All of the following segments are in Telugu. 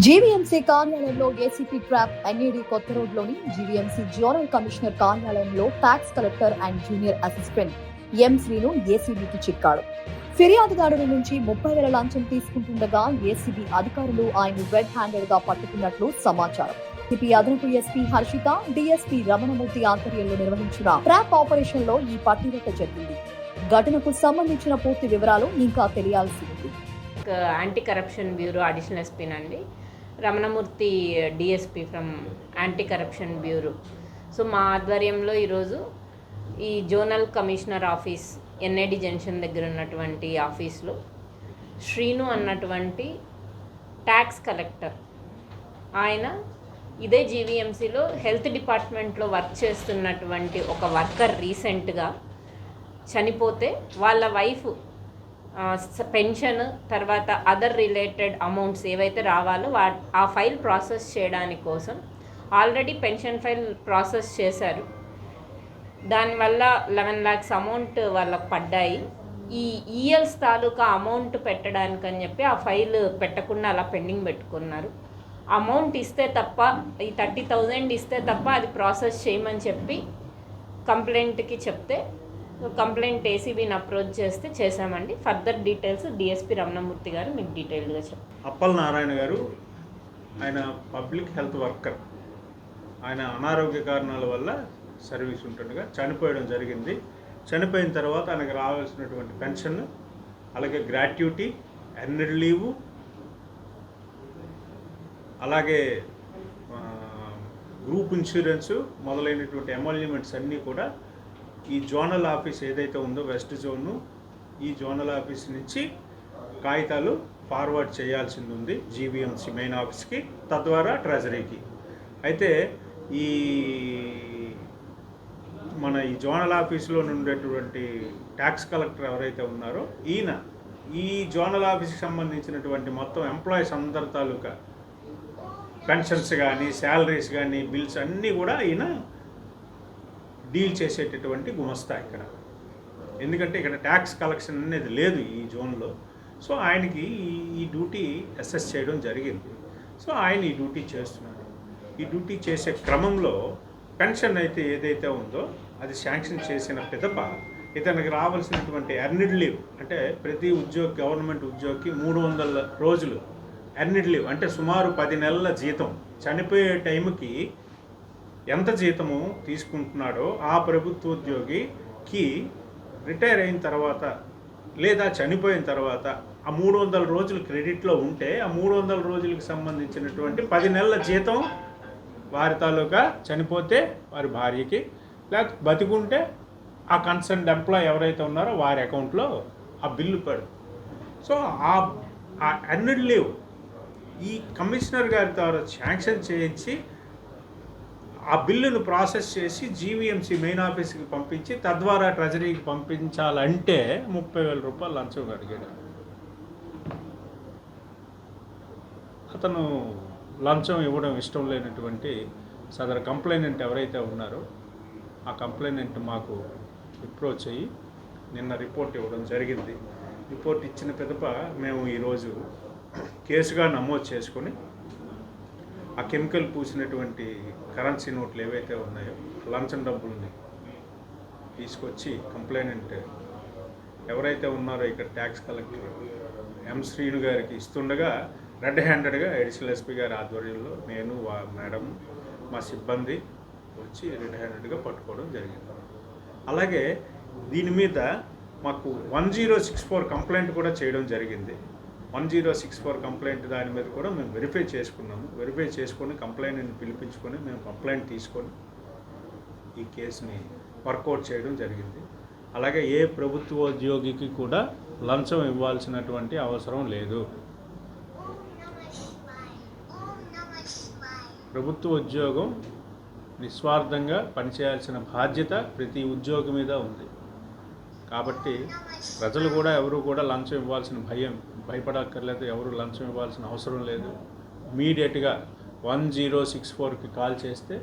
జీవీఎంసీ కార్యాలయంలో ఏసీపీ ట్రాప్ ఎన్ఏడి కొత్త రోడ్లోని జీవీఎంసీ జోనల్ కమిషనర్ కార్యాలయంలో tax collector and junior assistant M Srinu ఏసీబీకి చిక్కాడు. ఫిర్యాదుదారుడి నుంచి 30,000 లంచం తీసుకుంటుండగా ఏసీబీ అధికారులు ఆయన రెడ్ హ్యాండెడ్ గా పట్టుకున్నట్లు సమాచారం. ఏసీపీ అదనపు ఎస్పీ హర్షిత, డీఎస్పీ రమణమూర్తి ఆధ్వర్యంలో నిర్వహించిన ట్రాప్ ఆపరేషన్ లో ఈ పట్టుదల జరిగింది. ఘటనకు సంబంధించిన పూర్తి వివరాలు ఇంకా తెలియాల్సి ఉంది. Anti corruption bureau additional SP నండి, Ramanamurthy DSP from anti corruption bureau. So మా ఆధ్వర్యంలో ఈరోజు ఈ zonal commissioner office NID junction దగ్గర ఉన్నటువంటి ఆఫీస్లో శ్రీను అన్నటువంటి ట్యాక్స్ కలెక్టర్, ఆయన ఇదే జీవీఎంసీలో హెల్త్ డిపార్ట్మెంట్లో వర్క్ చేస్తున్నటువంటి ఒక వర్కర్ రీసెంట్గా చనిపోతే వాళ్ళ వైఫ్ పెన్షన్ తర్వాత అదర్ రిలేటెడ్ అమౌంట్స్ ఏవైతే రావాలో ఆ ఫైల్ ప్రాసెస్ చేయడానికి కోసం ఆల్రెడీ పెన్షన్ ఫైల్ ప్రాసెస్ చేశారు. దానివల్ల 11 lakhs అమౌంట్ వాళ్ళకు పడ్డాయి. ఈ ఈఎల్స్ తాలూకా అమౌంట్ పెట్టడానికని చెప్పి ఆ ఫైల్ పెట్టకుండా అలా పెండింగ్ పెట్టుకున్నారు. అమౌంట్ ఇస్తే తప్ప, ఈ 30,000 ఇస్తే తప్ప అది ప్రాసెస్ చేయమని చెప్పి కంప్లైంట్కి చెప్తే కంప్లైంట్ ఏసీబీని అప్రోచ్ చేస్తే చేశామండి. ఫర్దర్ డీటెయిల్స్ డిఎస్పీ రమణమూర్తి గారు మీకు డీటెయిల్గా చెప్తారు. అప్పల్ నారాయణ గారు, ఆయన పబ్లిక్ హెల్త్ వర్కర్. ఆయన అనారోగ్య కారణాల వల్ల సర్వీస్ ఉంటుండగా చనిపోయడం జరిగింది. చనిపోయిన తర్వాత ఆయనకు రావాల్సినటువంటి పెన్షన్, అలాగే గ్రాట్యుటీ, ఎర్నడ్ లీవు, అలాగే గ్రూప్ ఇన్సూరెన్సు మొదలైనటువంటి ఎమాల్యుమెంట్స్ అన్నీ కూడా ఈ జోనల్ ఆఫీస్ ఏదైతే ఉందో వెస్ట్ జోను, ఈ జోనల్ ఆఫీస్ నుంచి కాగితాలు ఫార్వర్డ్ చేయాల్సింది ఉంది జీవీఎంసీ మెయిన్ ఆఫీస్కి, తద్వారా ట్రెజరీకి. అయితే ఈ మన ఈ జోనల్ ఆఫీస్లో ఉండేటువంటి ట్యాక్స్ కలెక్టర్ ఎవరైతే ఉన్నారో ఈయన ఈ జోనల్ ఆఫీస్కి సంబంధించినటువంటి మొత్తం ఎంప్లాయీస్ అందరి తాలూకా పెన్షన్స్ కానీ, శాలరీస్ కానీ, బిల్స్ అన్నీ కూడా ఈయన డీల్ చేసేటటువంటి గుమస్తా ఇక్కడ. ఎందుకంటే ఇక్కడ ట్యాక్స్ కలెక్షన్ అనేది లేదు ఈ జోన్లో. సో ఆయనకి ఈ డ్యూటీ అసెస్ చేయడం జరిగింది. సో ఆయన ఈ డ్యూటీ చేస్తున్నాడు. ఈ డ్యూటీ చేసే క్రమంలో పెన్షన్ అయితే ఏదైతే ఉందో అది శాంక్షన్ చేసిన పిదప ఇతనికి రావాల్సినటువంటి ఎర్నడ్ లీవ్, అంటే ప్రతి గవర్నమెంట్ ఉద్యోగికి 300 రోజులు ఎర్నడ్ లీవ్, అంటే సుమారు 10 నెలల జీతం, చనిపోయే టైంకి ఎంత జీతము తీసుకుంటున్నాడో ఆ ప్రభుత్వ ఉద్యోగికి రిటైర్ అయిన తర్వాత లేదా చనిపోయిన తర్వాత ఆ 300 రోజులు క్రెడిట్లో ఉంటే ఆ 300 రోజులకు సంబంధించినటువంటి 10 నెలల జీతం వారి తాలూకా, చనిపోతే వారి భార్యకి, లేకపోతే బతికుంటే ఆ కన్సర్న్డ్ ఎంప్లాయ్ ఎవరైతే ఉన్నారో వారి అకౌంట్లో ఆ బిల్లు పడు. సో ఆ ఎర్నడ్ లీవ్ ఈ కమిషనర్ గారి ద్వారా శాంక్షన్ చేయించి ఆ బిల్లును ప్రాసెస్ చేసి జీవీఎంసీ మెయిన్ ఆఫీస్కి పంపించి తద్వారా ట్రెజరీకి పంపించాలంటే 30,000 రూపాయలు లంచం అడిగాడు. అతను లంచం ఇవ్వడం ఇష్టం లేనటువంటి సదరు కంప్లైనెంట్ ఎవరైతే ఉన్నారో ఆ కంప్లైనెంట్ మాకు అప్రోచ్ అయ్యి నిన్న రిపోర్ట్ ఇవ్వడం జరిగింది. రిపోర్ట్ ఇచ్చిన పిదప మేము ఈరోజు కేసుగా నమోదు చేసుకొని ఆ కెమికల్ పూసినటువంటి కరెన్సీ నోట్లు ఏవైతే ఉన్నాయో లంచం డబ్బుల్ని తీసుకొచ్చి కంప్లైనెంట్ ఎవరైతే ఉన్నారో ఇక్కడ ట్యాక్స్ కలెక్టర్ ఎం శ్రీను గారికి ఇస్తుండగా రెడ్ హ్యాండెడ్గా అడిషనల్ ఎస్పీ గారి ఆధ్వర్యంలో నేను, మేడం, మా సిబ్బంది వచ్చి రెడ్ హ్యాండెడ్గా పట్టుకోవడం జరిగింది. అలాగే దీని మీద మాకు 1064 కంప్లైంట్ కూడా చేయడం జరిగింది. 1064 కంప్లైంట్ దాని మీద కూడా మేము వెరిఫై చేసుకున్నాము. వెరిఫై చేసుకొని కంప్లైంట్ని పిలిపించుకొని మేము కంప్లైంట్ తీసుకొని ఈ కేసుని వర్కౌట్ చేయడం జరిగింది. అలాగే ఏ ప్రభుత్వ ఉద్యోగికి కూడా లంచం ఇవ్వాల్సినటువంటి అవసరం లేదు. ప్రభుత్వ ఉద్యోగం నిస్వార్థంగా పనిచేయాల్సిన బాధ్యత ప్రతి ఉద్యోగి మీద ఉంది. కాబట్టి ప్రజలు కూడా ఎవరు కూడా లంచం ఇవ్వాల్సిన భయపడక్కర్లేదు, ఎవరు లంచం ఇవ్వాల్సిన అవసరం లేదు. ఇమీడియట్గా 1064కి కాల్ చేస్తే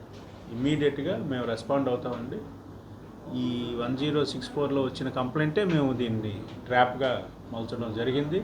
ఇమీడియట్గా మేము రెస్పాండ్ అవుతామండి. ఈ 1064లో వచ్చిన కంప్లైంటే మేము దీన్ని ట్రాప్గా మలచడం జరిగింది.